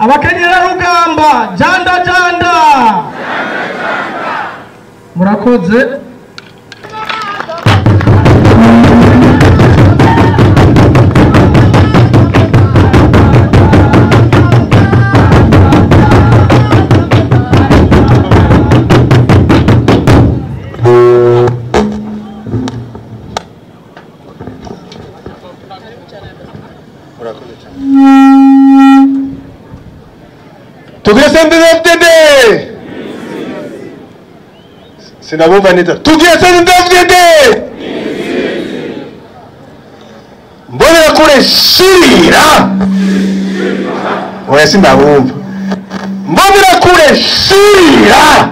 Abakenyera rugamba janda janda murakoze. Tugiye CNDD-FDD. Sinabumva neza. Tugiye CNDD-FDD. Mbonera kure shira. Oya sinabumva. Mbonera kure shira.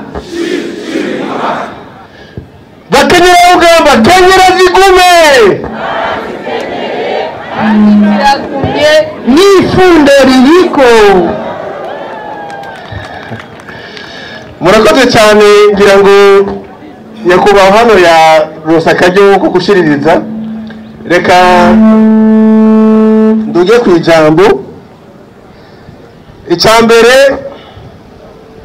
Bakenyera rugamba, kenyera zigume. Nifundo ririko. Murakoze cyane ngira ngo nyakubahwa hano ya Rosakajyo ko gushiririza. Reka nduge ku ijambo. Icambere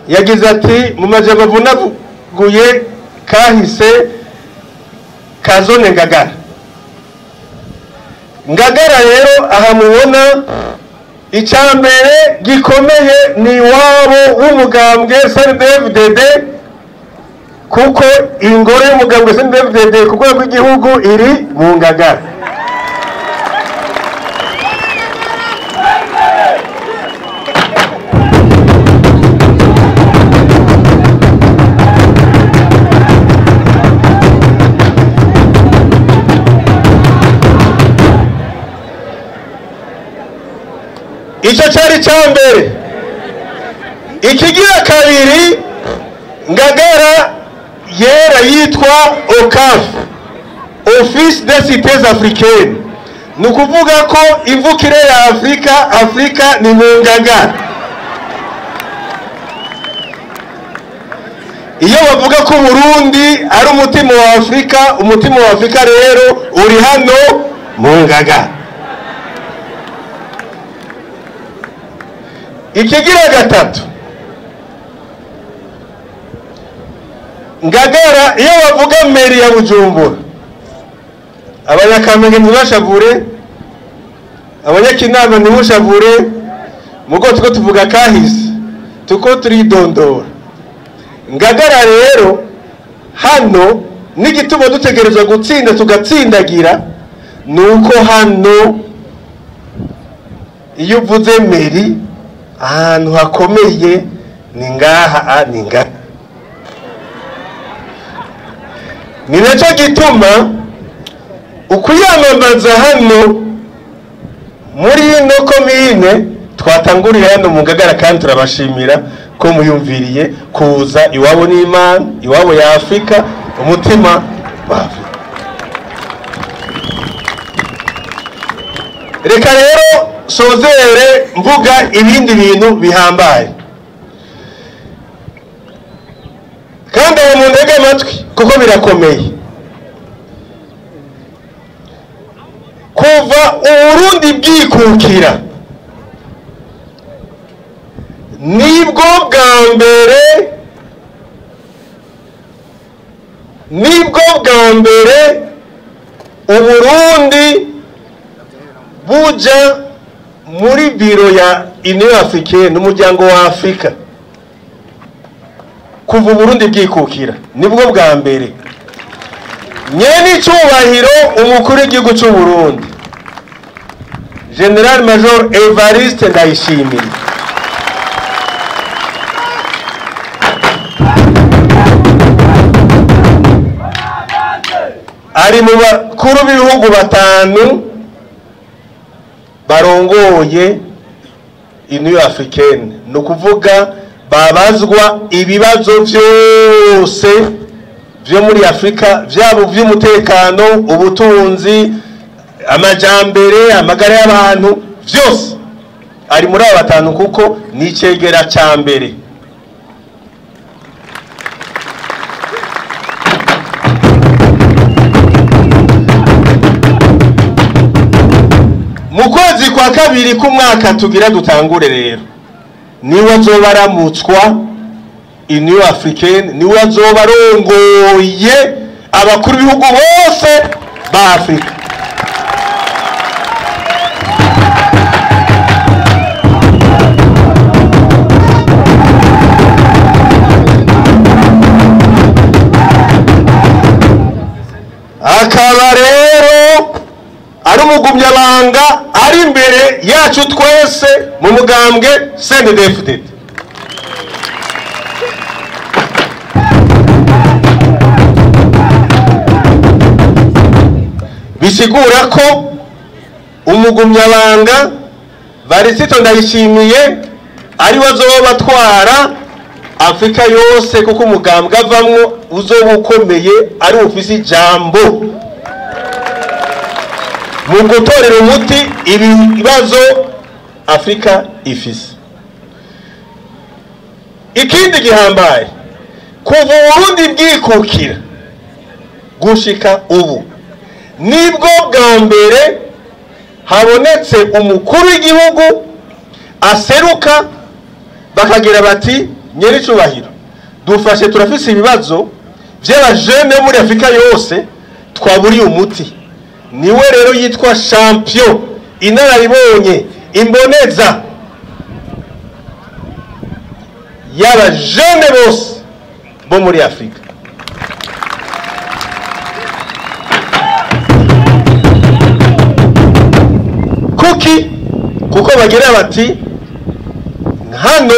yagize ati mu majambo avunaguye kahise kazone Ngagara. Ngagara rero aha mubona icambere gikomeye ni wabo w'umugambwe CNDD-FDD, kuko ingoro y'umugambwe CNDD-FDD ku rwego rw'igihugu iri mu Ngagara. Icyo cyari cyambere. Ikigira kabiri, Ngagara yera yitwa OCAF, Office des Cités Africaines. Nukuvuga ko imvukire ya Afrika ni mu Ngagara. Iyo bavuga ko Burundi ari umutima wa Afrika, umutima wa Afrika rero uri hano mu Ngagara. Ikigira gatatu, Ngagara iyo bavuga meri ya Bujumbura, abanyakamenge ntibashavure, abanyakinama ntibashavure, mugo tuko tuvuga kahise, tuko turidondora. Ngagara rero hano n'igituma dutegerezwa gutsinda tugatsindagira nuko hano iyo uvuze meri ahantu hakomeye ni ngaha ni Ngagara. Ni nacyo gituma ukuyamamaza hano muri ino komine twatangurira hano mu Ngagara, kandi turabashimira ko muyumviriye kuza iwabo n'Imana, iwabo ya Afrika, umutima wa Afrika. Reka rero sozere mvuga ibindi bintu bihambaye, kandi abo mu ndege amatwi kuko birakomeye. Kuva Uburundi bwikukira nibwo bwa mbere Uburundi buja muri biro ya Union Africaine, umuryango wa Afrika. Kuva Burundi bwikukira nibwo bwa mbere. Nyene icubahiro umukuru w'igihugu cy'u Burundi General Major Evariste Ndayishimiye . ari mu bakuru b'ibihugu batanu barongoye Union Africaine, no kuvuga babazwa ibibazo byose byo muri Afrika, byabo by'umutekano, ubutunzi, amajambere, amagara y'abantu, byose ari muri aba batanu kuko ni icegera cya mbere. Mu kwezi kwa kabiri k'umwaka tugira dutangure rero, niwe azoba aramutswa Union Africaine, niwe azoba arongoye abakuru b'ibihugu bose ba Afrika. Akaba rero ari umugumyabanga ari imbere yacu twese mu mugambwe CNDD-FDD. Bisigura ko umugumyabanga Varisito Ndayishimiye ari wazoba batwara Afrika yose, kuko umugambwe avamwo uzoba ukomeye ari ufise ijambo mu gutorera umuti ibibazo Afrika ifise. Ikindi gihambaye, kuva Burundi bwikukira gushika ubu nibwo bwa mbere habonetse umukuru w'igihugu aseruka bakagira bati nyericubahiro dufashe, turafise ibibazo by'abajene muri Afrika yose twaburiye umuti. Niwe rero yitwa champion, inararibonye, imboneza y'abajene bose bo muri Afrika. Kuko bagira bati hano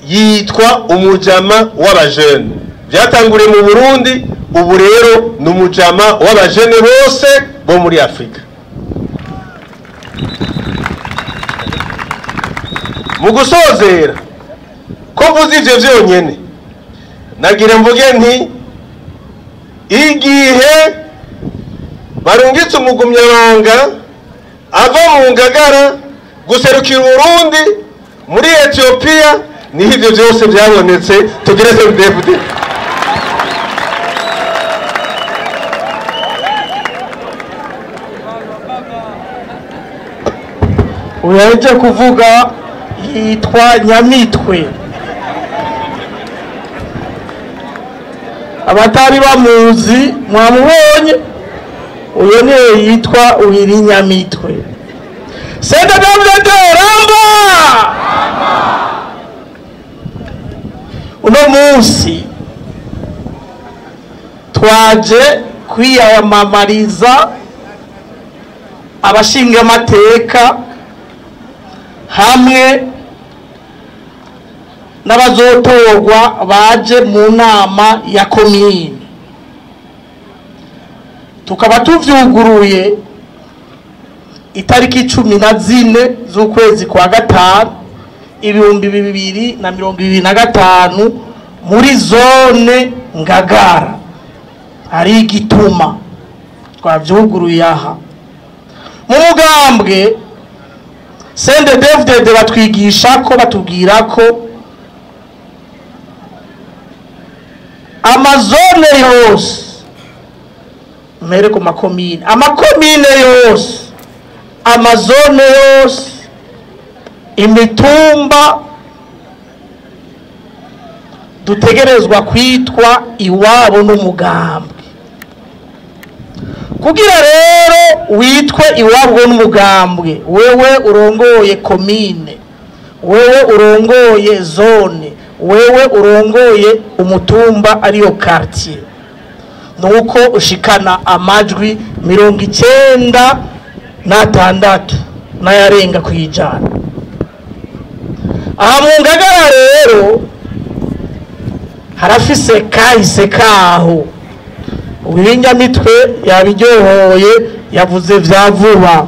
yitwa umujama w'abajene, byatanguriye mu Burundi, ubu rero ni umujama w'abajene bose bo muri Afrika. Mu gusozera ko mvuze ivyo vyonyene, nagira mvuge nti igihe barungitse umugumyabanga ava mu Ngagara guserukira Burundi muri Ethiopia, ni ivyo byose byabonetse. Tugire CNDD-FDD. uyaje kuvuga yitwa Nyamitwe. Abatari bamuzi mwamubonye, uyo niwe yitwa Uhiri Nyamitwe. CNDD-FDD ramba! Uno munsi twaje kwiyamamariza abashinga amateka hamwe n'abazotorwa baje mu nama ya komine. Tukaba tuvyuguruye itariki 14 z'ukwezi kwa gatanu 2025 muri zone Ngagara ari Gituma. Twavyuguruye aha mu mugambwe CNDD-FDD batwigisha ko, batubwira ko amazone yose mere ku makomine, amakomine yose, amazone yose, imitumba dutegerezwa kwitwa iwabo n'umugambwe. Kugira rero witwe iwabo n'umugambwe, wewe urongoye komine, wewe urongoye zone, wewe urongoye umutumba ariyo quartier, nuko ushikana amajwi 96 n'ayarenga kwijana. Aha mu Ngagara rero harafise kahise kaho, uw'inyamitwe yabiryohoye yavuze vya vuba